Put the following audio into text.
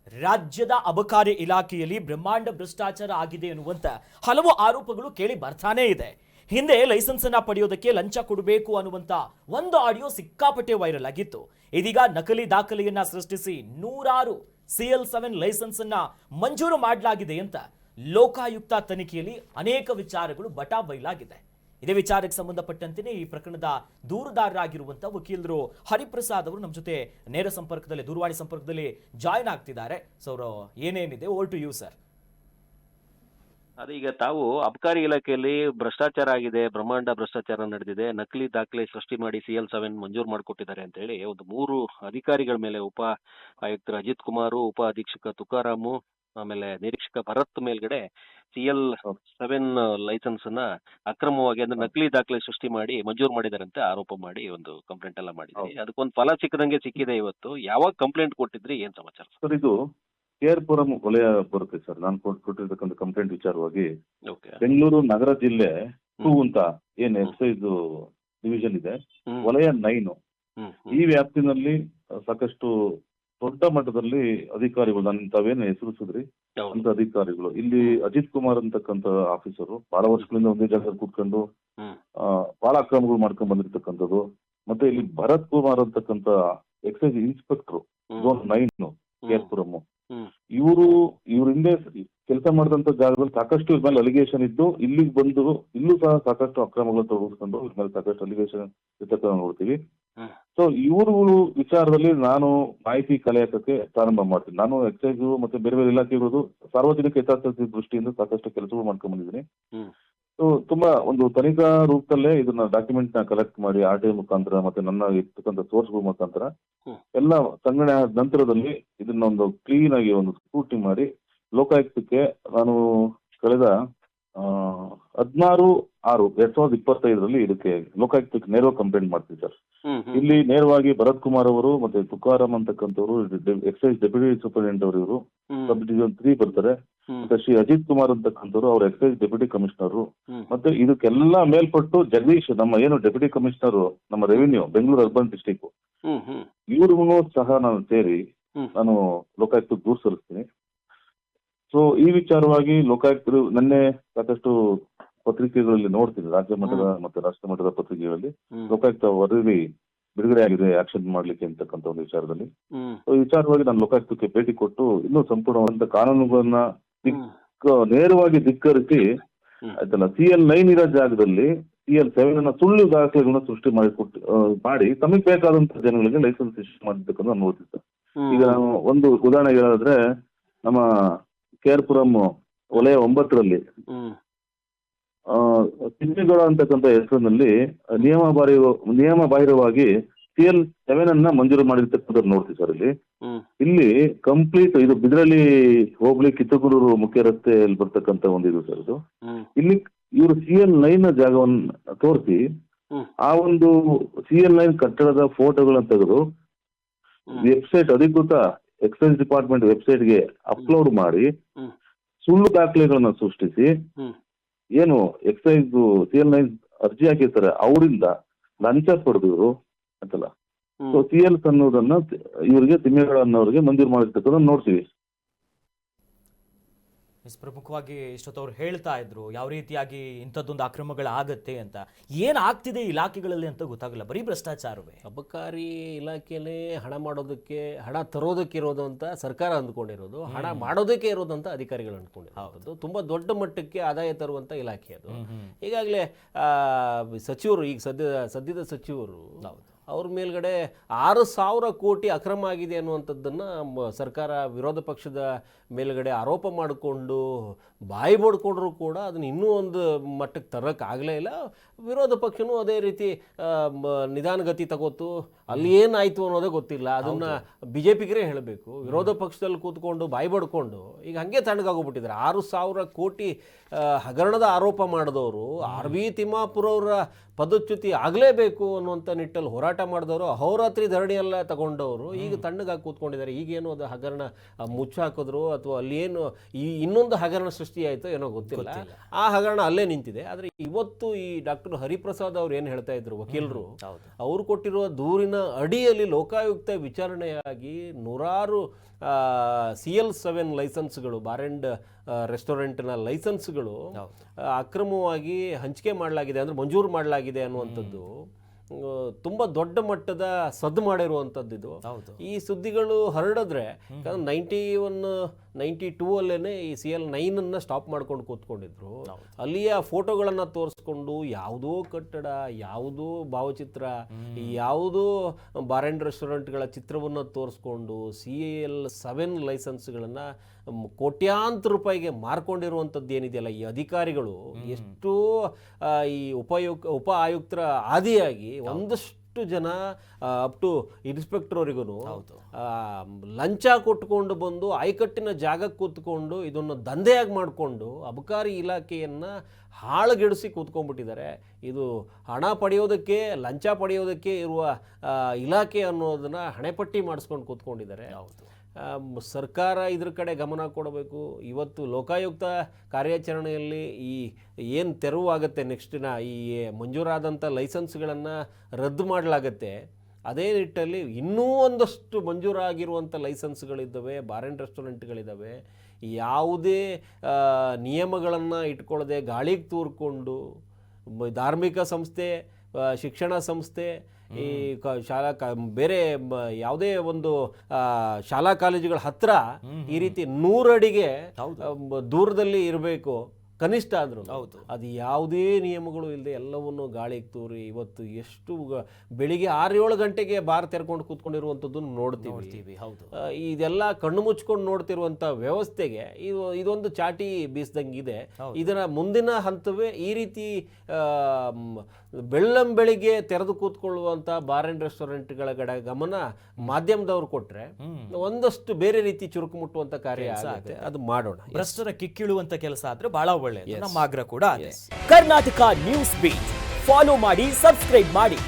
ರಾಜ್ಯದ ಅಬಕಾರಿ ಇಲಾಖೆಯಲ್ಲಿ ಬ್ರಹ್ಮಾಂಡ ಭ್ರಷ್ಟಾಚಾರ ಆಗಿದೆ ಎನ್ನುವಂತ ಹಲವು ಆರೋಪಗಳು ಕೇಳಿ ಬರ್ತಾನೇ ಇದೆ. ಹಿಂದೆ ಲೈಸೆನ್ಸ್ ಅನ್ನ ಪಡೆಯೋದಕ್ಕೆ ಲಂಚ ಕೊಡಬೇಕು ಅನ್ನುವಂತ ಒಂದು ಆಡಿಯೋ ಸಿಕ್ಕಾಪಟ್ಟೆ ವೈರಲ್ ಆಗಿತ್ತು. ಇದೀಗ ನಕಲಿ ದಾಖಲೆಯನ್ನ ಸೃಷ್ಟಿಸಿ ನೂರಾರು CL7 ಲೈಸೆನ್ಸ್ ಅನ್ನ ಮಂಜೂರು ಮಾಡಲಾಗಿದೆ ಅಂತ ಲೋಕಾಯುಕ್ತ ತನಿಖೆಯಲ್ಲಿ ಅನೇಕ ವಿಚಾರಗಳು ಬಟಾ ಬಯಲಾಗಿದೆ. ಇದೇ ವಿಚಾರಕ್ಕೆ ಸಂಬಂಧಪಟ್ಟಂತೆ ಈ ಪ್ರಕರಣದ ದೂರುದಾರರಾಗಿರುವಂತಹ ವಕೀಲರು ಹರಿಪ್ರಸಾದ್ ಅವರು ನಮ್ಮ ಜೊತೆ ನೇರ ಸಂಪರ್ಕದಲ್ಲಿ ದೂರವಾಣಿ ಸಂಪರ್ಕದಲ್ಲಿ ಜಾಯಿನ್ ಆಗ್ತಿದ್ದಾರೆ. ಸೊ ಅವರು ಏನೇನಿದೆ ಓವರ್ ಟು ಯು ಸರ್. ಅದೀಗ ತಾವು ಅಬಕಾರಿ ಇಲಾಖೆಯಲ್ಲಿ ಭ್ರಷ್ಟಾಚಾರ ಆಗಿದೆ, ಬ್ರಹ್ಮಾಂಡ ಭ್ರಷ್ಟಾಚಾರ ನಡೆದಿದೆ, ನಕಲಿ ದಾಖಲೆ ಸೃಷ್ಟಿ ಮಾಡಿ CL7 ಮಂಜೂರು ಮಾಡಿಕೊಟ್ಟಿದ್ದಾರೆ ಅಂತ ಹೇಳಿ ಒಂದು 3 ಅಧಿಕಾರಿಗಳ ಮೇಲೆ ಉಪ ಆಯುಕ್ತರು ಅಜಿತ್ ಕುಮಾರ್, ಉಪ ಅಧೀಕ್ಷಕ ತುಕಾರಾಮು, ಆಮೇಲೆ ನಿರೀಕ್ಷಕ ಭರತ್ ಮೇಲ್ಗಡೆ CL7 ಲೈಸೆನ್ಸ್ ಅನ್ನ ಅಕ್ರಮವಾಗಿ ಅಂದ್ರೆ ನಕಲಿ ದಾಖಲೆ ಸೃಷ್ಟಿ ಮಾಡಿ ಮಂಜೂರು ಮಾಡಿದ್ದಾರೆ ಅಂತ ಆರೋಪ ಮಾಡಿ ಒಂದು ಕಂಪ್ಲೇಂಟ್ ಎಲ್ಲ ಮಾಡಿದ್ರಿ. ಅದಕ್ಕೊಂದು ಫಲ ಸಿಕ್ಕದಂಗೆ ಸಿಕ್ಕಿದೆ ಇವತ್ತು. ಯಾವಾಗ ಕಂಪ್ಲೇಂಟ್ ಕೊಟ್ಟಿದ್ರಿ, ಏನ್ ಸಮಾಚಾರ ಸರ್? ಇದು ಕೇರ್ಪುರಂ ವಲಯ ಬರುತ್ತೆ ಸರ್. ನಾನು ಕೊಟ್ಟಿರ್ತಕ್ಕಂಥ ಕಂಪ್ಲೇಂಟ್ ವಿಚಾರವಾಗಿ ಬೆಂಗಳೂರು ನಗರ ಜಿಲ್ಲೆ 2 ಅಂತ ಏನ್ ಎಕ್ಸೈಸ್ ಡಿವಿಷನ್ ಇದೆ, ವಲಯ 9 ಈ ವ್ಯಾಪ್ತಿನಲ್ಲಿ ಸಾಕಷ್ಟು ದೊಡ್ಡ ಮಟ್ಟದಲ್ಲಿ ಅಧಿಕಾರಿಗಳು, ನಾನು ತಾವೇನು ಹೆಸರಿಸಿದ್ರಿ ಅಂತ ಅಧಿಕಾರಿಗಳು, ಇಲ್ಲಿ ಅಜಿತ್ ಕುಮಾರ್ ಅಂತಕ್ಕಂಥ ಆಫೀಸರು ಬಹಳ ವರ್ಷಗಳಿಂದ ಒಂದೇ ಜಾಗದಲ್ಲಿ ಕೂತ್ಕೊಂಡು ಬಹಳ ಅಕ್ರಮಗಳು ಮಾಡ್ಕೊಂಡ್ ಬಂದಿರ್ತಕ್ಕಂಥದ್ದು. ಮತ್ತೆ ಇಲ್ಲಿ ಭರತ್ ಕುಮಾರ್ ಅಂತಕ್ಕಂಥ ಎಕ್ಸೈಸ್ ಇನ್ಸ್ಪೆಕ್ಟರ್ ಝೋನ್ 9 ಕೇರ್ಪುರಂ, ಇವ್ರ ಹಿಂದೆ ಕೆಲಸ ಮಾಡಿದಂತ ಜಾಗದಲ್ಲಿ ಸಾಕಷ್ಟು ಇವ್ರ ಮೇಲೆ ಅಲಿಗೇಷನ್ ಇದ್ದು ಇಲ್ಲಿಗೆ ಬಂದು ಇಲ್ಲೂ ಸಹ ಸಾಕಷ್ಟು ಅಕ್ರಮಗಳನ್ನು ತೊಡಗಿಸ್ಕೊಂಡು ಇವ್ರ ಮೇಲೆ ಸಾಕಷ್ಟು ಅಲಿಗೇಷನ್ ಇರ್ತಕ್ಕ ನೋಡ್ತೀವಿ. ಸೊ ಇವ್ರುಗಳು ವಿಚಾರದಲ್ಲಿ ನಾನು ಮಾಹಿತಿ ಕಲೆ ಹಾಕಕ್ಕೆ ಪ್ರಾರಂಭ ಮಾಡ್ತೀನಿ. ನಾನು ಎಕ್ಸೈಸ್ ಮತ್ತೆ ಬೇರೆ ಬೇರೆ ಇಲಾಖೆಗಳು ಸಾರ್ವಜನಿಕ ಹಿತಾಸಕ್ತಿ ದೃಷ್ಟಿಯಿಂದ ಸಾಕಷ್ಟು ಕೆಲಸಗಳು ಮಾಡ್ಕೊಂಡ್ ಬಂದಿದ್ದೀನಿ. ಸೊ ತುಂಬಾ ಒಂದು ತನಿಖಾ ರೂಪದಲ್ಲೇ ಇದನ್ನ ಡಾಕ್ಯುಮೆಂಟ್ ನ ಕಲೆಕ್ಟ್ ಮಾಡಿ RTI ಮುಖಾಂತರ ಮತ್ತೆ ನನ್ನ ಇರ್ತಕ್ಕಂಥ ಸೋರ್ಸ್ಗಳ ಮುಖಾಂತರ ಎಲ್ಲ ಸಂಗ್ರಹಣೆ ಆದ ನಂತರದಲ್ಲಿ ಇದನ್ನ ಒಂದು ಕ್ಲೀನ್ ಆಗಿ ಒಂದು ಸ್ಕ್ರೂಟಿನಿ ಮಾಡಿ ಲೋಕಾಯುಕ್ತಕ್ಕೆ ನಾನು ಕಳೆದ 16/6/2025 ಇದಕ್ಕೆ ಲೋಕಾಯುಕ್ತಕ್ಕೆ ನೇರವಾಗಿ ಕಂಪ್ಲೇಂಟ್ ಮಾಡ್ತೀವಿ ಸರ್. ಇಲ್ಲಿ ನೇರವಾಗಿ ಭರತ್ ಕುಮಾರ್ ಅವರು ಮತ್ತೆ ತುಕಾರಾಮ್ ಅಂತಕ್ಕಂಥವ್ರು ಎಕ್ಸೈಸ್ ಡೆಪ್ಯೂಟಿ ಸೂಪರಿಂಟೆಂಡೆಂಟ್ ಅವರು, ಇವರು ಸಬ್ ಡಿವಿಷನ್ 3 ಬರ್ತಾರೆ. ಮತ್ತೆ ಶ್ರೀ ಅಜಿತ್ ಕುಮಾರ್ ಅಂತಕ್ಕಂಥವ್ರು ಅವ್ರ ಎಕ್ಸೈಸ್ ಡೆಪ್ಯೂಟಿ ಕಮಿಷನರ್. ಮತ್ತೆ ಇದಕ್ಕೆಲ್ಲ ಮೇಲ್ಪಟ್ಟು ಜಗದೀಶ್, ನಮ್ಮ ಏನು ಡೆಪ್ಯೂಟಿ ಕಮಿಷನರ್ ನಮ್ಮ ರೆವಿನ್ಯೂ ಬೆಂಗಳೂರು ಅರ್ಬನ್ ಡಿಸ್ಟಿಕ್, ಇವ್ರಿಗೂ ಸಹ ನಾನು ಸೇರಿ ನಾನು ಲೋಕಾಯುಕ್ತಕ್ಕೆ ದೂರು ಸಲ್ಲಿಸ್ತೀನಿ. ಸೊ ಈ ವಿಚಾರವಾಗಿ ಲೋಕಾಯುಕ್ತರು ನಿನ್ನೆ ಸಾಕಷ್ಟು ಪತ್ರಿಕೆಗಳಲ್ಲಿ ನೋಡ್ತೀನಿ, ರಾಜ್ಯ ಮಟ್ಟದ ಮತ್ತೆ ರಾಷ್ಟ್ರ ಮಟ್ಟದ ಪತ್ರಿಕೆಗಳಲ್ಲಿ ಲೋಕಾಯುಕ್ತ ವರದಿ ಬಿಡುಗಡೆ ಆಗಿದೆ ಆಕ್ಷನ್ ಮಾಡ್ಲಿಕ್ಕೆ ಅಂತಕ್ಕಂಥ ಒಂದು ವಿಚಾರದಲ್ಲಿ. ಈ ವಿಚಾರವಾಗಿ ನಾನು ಲೋಕಾಯುಕ್ತಕ್ಕೆ ಭೇಟಿ ಕೊಟ್ಟು ಇನ್ನೂ ಸಂಪೂರ್ಣವಾದಂತ ಕಾನೂನುಗಳನ್ನ ನೇರವಾಗಿ ಧಿಕ್ಕರಿಸಿ ಆಯ್ತಲ್ಲ, CL9 ಇರೋ ಜಾಗದಲ್ಲಿ CL7 ಅನ್ನ ಸುಳ್ಳು ದಾಖಲೆಗಳನ್ನ ಸೃಷ್ಟಿ ಮಾಡಿ ತಮಗೆ ಬೇಕಾದಂತ ಜನಗಳಿಗೆ ಲೈಸೆನ್ಸ್ ಇಶ್ಯೂ ಮಾಡಿರ್ತಕ್ಕಂಥ ನೋಡ್ತೀವಿ ಸರ್. ಈಗ ನಾನು ಒಂದು ಉದಾಹರಣೆ ಹೇಳಿದ್ರೆ, ನಮ್ಮ ಕೇರ್ಪುರಂ ವಲಯ 9ರಲ್ಲಿ ತಿಮ್ಮೇಗೌಡ ಅಂತಕ್ಕಂಥ ಹೆಸರಿನಲ್ಲಿ ನಿಯಮ ಬಾಹಿರವಾಗಿ CL7 ಅನ್ನ ಮಂಜೂರು ಮಾಡಿರ್ತಕ್ಕಂಥ ನೋಡ್ತೀವಿ ಸರ್. ಇಲ್ಲಿ ಕಂಪ್ಲೀಟ್ ಇದು ಬಿದ್ರಳ್ಳಿ ಹೋಬಳಿ ಕಿತ್ತೂರು ಮುಖ್ಯ ರಸ್ತೆಯಲ್ಲಿ ಬರ್ತಕ್ಕಂಥ ಒಂದಿದು ಸರ್. ಇದು ಇಲ್ಲಿ ಇವರು CL9 ಜಾಗವನ್ನು ತೋರಿಸಿ ಆ ಒಂದು CL9 ಕಟ್ಟಡದ ಫೋಟೋಗಳನ್ನ ತೆಗೆದು ವೆಬ್ಸೈಟ್, ಅಧಿಕೃತ ಎಕ್ಸೈಸ್ ಡಿಪಾರ್ಟ್ಮೆಂಟ್ ವೆಬ್ಸೈಟ್ಗೆ ಅಪ್ಲೋಡ್ ಮಾಡಿ ಸುಳ್ಳು ದಾಖಲೆಗಳನ್ನ ಸೃಷ್ಟಿಸಿ ಏನು ಎಕ್ಸೈಸ್ CL9 ಅರ್ಜಿ ಹಾಕಿರ್ತಾರೆ ಅವರಿಂದ ಲಂಚ ಪಡೆದವರು ಅಂತಲ್ಲ. ಸೊ CLs ಅನ್ನೋದನ್ನ ಇವರಿಗೆ ತಿಮ್ಮೇಗೌಡ ಅನ್ನೋರಿಗೆ ಮಂಜೂರು ಮಾಡಿರ್ತಕ್ಕಂಥ ನೋಡ್ತೀವಿ. ಪ್ರಮುಖವಾಗಿ ಇಷ್ಟೊತ್ತವ್ರು ಹೇಳ್ತಾ ಇದ್ರು ಯಾವ ರೀತಿಯಾಗಿ ಇಂಥದ್ದೊಂದು ಅಕ್ರಮಗಳಾಗತ್ತೆ ಅಂತ. ಏನಾಗ್ತಿದೆ ಇಲಾಖೆಗಳಲ್ಲಿ ಅಂತ ಗೊತ್ತಾಗಲ್ಲ, ಬರೀ ಭ್ರಷ್ಟಾಚಾರವೇ. ಅಬಕಾರಿ ಇಲಾಖೆಯಲ್ಲಿ ಹಣ ಮಾಡೋದಕ್ಕೆ, ಹಣ ತರೋದಕ್ಕೆ ಇರೋದು ಅಂತ ಸರ್ಕಾರ ಅಂದ್ಕೊಂಡಿರೋದು, ಹಣ ಮಾಡೋದಕ್ಕೆ ಇರೋದು ಅಂತ ಅಧಿಕಾರಿಗಳು ಅಂದ್ಕೊಂಡಿರೋದು. ತುಂಬ ದೊಡ್ಡ ಮಟ್ಟಕ್ಕೆ ಆದಾಯ ತರುವಂಥ ಇಲಾಖೆ ಅದು. ಈಗಾಗಲೇ ಸಚಿವರು, ಈಗ ಸದ್ಯದ ಸಚಿವರು ಅವ್ರ ಮೇಲ್ಗಡೆ 6,000 ಕೋಟಿ ಅಕ್ರಮ ಆಗಿದೆ ಅನ್ನುವಂಥದ್ದನ್ನು ಸರ್ಕಾರ ವಿರೋಧ ಪಕ್ಷದ ಮೇಲ್ಗಡೆ ಆರೋಪ ಮಾಡಿಕೊಂಡು ಬಾಯಿ ಬಡ್ಕೊಂಡ್ರು ಕೂಡ ಅದನ್ನು ಇನ್ನೂ ಒಂದು ಮಟ್ಟಕ್ಕೆ ತರೋಕ್ಕಾಗಲೇ ಇಲ್ಲ. ವಿರೋಧ ಪಕ್ಷನೂ ಅದೇ ರೀತಿ ನಿಧಾನಗತಿ ತಗೋತು. ಅಲ್ಲಿ ಏನಾಯಿತು ಅನ್ನೋದೇ ಗೊತ್ತಿಲ್ಲ. ಅದನ್ನು BJPಗರೇ ಹೇಳಬೇಕು. ವಿರೋಧ ಪಕ್ಷದಲ್ಲಿ ಕೂತ್ಕೊಂಡು ಬಾಯಿ ಬಡ್ಕೊಂಡು ಈಗ ಹಾಗೆ ತಣ್ಣಗಾಗೋಗ್ಬಿಟ್ಟಿದ್ದಾರೆ. 6,000 ಕೋಟಿ ಹಗರಣದ ಆರೋಪ ಮಾಡಿದವರು, RV ತಿಮ್ಮಾಪುರ ಅವರ ಪದಚ್ಯುತಿ ಆಗಲೇಬೇಕು ಅನ್ನುವಂಥ ನಿಟ್ಟಲ್ಲಿ ಹೋರಾಟ ಮಾಡಿದವರು, ಅಹೋರಾತ್ರಿ ಧರಣಿಯೆಲ್ಲ ತಗೊಂಡವರು ಈಗ ತಣ್ಣಗಾಗಿ ಕೂತ್ಕೊಂಡಿದ್ದಾರೆ. ಈಗೇನು ಅದು ಹಗರಣ ಮುಚ್ಚಾಕಿದ್ರು ಅಥವಾ ಅಲ್ಲಿ ಏನು ಇನ್ನೊಂದು ಹಗರಣ ಸೃಷ್ಟಿ ಆಯಿತು ಏನೋ ಗೊತ್ತಿಲ್ಲ. ಆ ಹಗರಣ ಅಲ್ಲೇ ನಿಂತಿದೆ. ಆದರೆ ಇವತ್ತು ಈ ಡಾಕ್ಟರ್ ಹರಿಪ್ರಸಾದ್ ಅವ್ರು ಏನು ಹೇಳ್ತಾ ಇದ್ರು, ವಕೀಲರು, ಅವರು ಕೊಟ್ಟಿರುವ ದೂರಿನ ಅಡಿಯಲ್ಲಿ ಲೋಕಾಯುಕ್ತ ವಿಚಾರಣೆಯಾಗಿ ನೂರಾರು CL7 ಲೈಸೆನ್ಸ್ಗಳು, ಬಾರ್ ಆ್ಯಂಡ್ ರೆಸ್ಟೋರೆಂಟ್ನ ಲೈಸೆನ್ಸ್ಗಳು ಅಕ್ರಮವಾಗಿ ಹಂಚಿಕೆ ಮಾಡಲಾಗಿದೆ, ಅಂದರೆ ಮಂಜೂರು ಮಾಡಲಾಗಿದೆ ಅನ್ನುವಂಥದ್ದು ತುಂಬ ದೊಡ್ಡ ಮಟ್ಟದ ಸದ್ದು ಮಾಡಿರುವಂಥದ್ದು ಇದು. ಈ ಸುದ್ದಿಗಳು ಹರಡಿದ್ರೆ 92 ಅಲ್ಲೇನೆ ಈ CL9 ಸ್ಟಾಪ್ ಮಾಡ್ಕೊಂಡು ಕೂತ್ಕೊಂಡಿದ್ರು. ಅಲ್ಲಿಯ ಫೋಟೋಗಳನ್ನು ತೋರಿಸ್ಕೊಂಡು ಯಾವುದೋ ಕಟ್ಟಡ, ಯಾವುದೋ ಭಾವಚಿತ್ರ, ಯಾವುದೋ ಬಾರ್ ಆ್ಯಂಡ್ ರೆಸ್ಟೋರೆಂಟ್ಗಳ ಚಿತ್ರವನ್ನು ತೋರಿಸ್ಕೊಂಡು CL7 ಲೈಸೆನ್ಸ್ಗಳನ್ನು ಕೋಟ್ಯಾಂತರ ರೂಪಾಯಿಗೆ ಮಾರ್ಕೊಂಡಿರುವಂಥದ್ದು ಏನಿದೆಯಲ್ಲ, ಈ ಅಧಿಕಾರಿಗಳು ಎಷ್ಟು ಈ ಉಪ ಆಯುಕ್ತರ ಆದಿಯಾಗಿ ಒಂದಷ್ಟು ಜನ ಅಪ್ ಟು ಇನ್ಸ್ಪೆಕ್ಟರ್ವರೆಗೂ ಲಂಚ ಕೊಟ್ಕೊಂಡು ಬಂದು ಆಯ್ಕಟ್ಟಿನ ಜಾಗಕ್ಕೆ ಕೂತ್ಕೊಂಡು ಇದನ್ನು ದಂಧೆಯಾಗಿ ಮಾಡಿಕೊಂಡು ಅಬಕಾರಿ ಇಲಾಖೆಯನ್ನು ಹಾಳುಗೆಡಿಸಿ ಕೂತ್ಕೊಂಡ್ಬಿಟ್ಟಿದ್ದಾರೆ. ಇದು ಹಣ ಪಡೆಯೋದಕ್ಕೆ, ಲಂಚ ಪಡೆಯೋದಕ್ಕೆ ಇರುವ ಇಲಾಖೆ ಅನ್ನೋದನ್ನು ಹಣೆಪಟ್ಟಿ ಮಾಡಿಸ್ಕೊಂಡು ಕೂತ್ಕೊಂಡಿದ್ದಾರೆ. ಸರ್ಕಾರ ಇದ್ರ ಕಡೆ ಗಮನ ಕೊಡಬೇಕು. ಇವತ್ತು ಲೋಕಾಯುಕ್ತ ಕಾರ್ಯಾಚರಣೆಯಲ್ಲಿ ಈ ಏನು ತೆರವಾಗುತ್ತೆ ನೆಕ್ಸ್ಟಿನ ಈ ಮಂಜೂರಾದಂಥ ಲೈಸೆನ್ಸ್ಗಳನ್ನು ರದ್ದು ಮಾಡಲಾಗತ್ತೆ. ಅದೇ ನಿಟ್ಟಲ್ಲಿ ಇನ್ನೂ ಒಂದಷ್ಟು ಮಂಜೂರಾಗಿರುವಂಥ ಲೈಸೆನ್ಸ್ಗಳಿದ್ದಾವೆ, ಬಾರ್ ಆ್ಯಂಡ್ ರೆಸ್ಟೋರೆಂಟ್ಗಳಿದ್ದಾವೆ. ಯಾವುದೇ ನಿಯಮಗಳನ್ನು ಇಟ್ಕೊಳ್ಳದೆ ಗಾಳಿಗೆ ತೂರ್ಕೊಂಡು ಧಾರ್ಮಿಕ ಸಂಸ್ಥೆ, ಶಿಕ್ಷಣ ಸಂಸ್ಥೆ, ಈ ಬೇರೆ ಯಾವುದೇ ಒಂದು ಶಾಲಾ ಕಾಲೇಜುಗಳ ಹತ್ರ ಈ ರೀತಿ 100 ಅಡಿಗೆ ದೂರದಲ್ಲಿ ಇರಬೇಕು ಕನಿಷ್ಠ ಆದ್ರೂ. ಅದು ಯಾವುದೇ ನಿಯಮಗಳು ಇಲ್ಲದೆ ಎಲ್ಲವನ್ನು ಗಾಳಿಗೆ ತೂರಿ ಇವತ್ತು ಎಷ್ಟು ಬೆಳಿಗ್ಗೆ 6-7 ಗಂಟೆಗೆ ಬಾರ್ ತೆರ್ಕೊಂಡು ಕೂತ್ಕೊಂಡಿರುವಂಥದ್ದನ್ನು ನೋಡ್ತೀವಿ. ಇದೆಲ್ಲ ಕಣ್ಣು ಮುಚ್ಕೊಂಡು ನೋಡ್ತಿರುವಂಥ ವ್ಯವಸ್ಥೆಗೆ ಇದೊಂದು ಚಾಟಿ ಬೀಸ್ದಂಗಿದೆ. ಇದರ ಮುಂದಿನ ಹಂತವೇ ಈ ರೀತಿ ಬೆಳ್ಳಂಬೆಳಿಗ್ಗೆ ತೆರೆದು ಕೂತ್ಕೊಳ್ಳುವಂಥ ಬಾರ್ ಆ್ಯಂಡ್ ರೆಸ್ಟೋರೆಂಟ್ಗಳ ಕಡೆ ಗಮನ ಮಾಧ್ಯಮದವ್ರು ಕೊಟ್ರೆ ಒಂದಷ್ಟು ಬೇರೆ ರೀತಿ ಚುರುಕು ಮುಟ್ಟುವಂಥ ಕಾರ್ಯ ಆಗುತ್ತೆ. ಅದು ಮಾಡೋಣ. ಭ್ರಷ್ಟರ ಕಿಕ್ಕಿಳುವಂತ ಕೆಲಸ ಆದ್ರೆ ಬಹಳ ಒಳ್ಳೆಯದು. ನಮ್ಮ ಆಗ್ರಹ ಕೂಡ ಅದೇ. ಕರ್ನಾಟಕ ನ್ಯೂಸ್ ಬೀಟ್ ಫಾಲೋ ಮಾಡಿ, ಸಬ್ಸ್ಕ್ರೈಬ್ ಮಾಡಿ.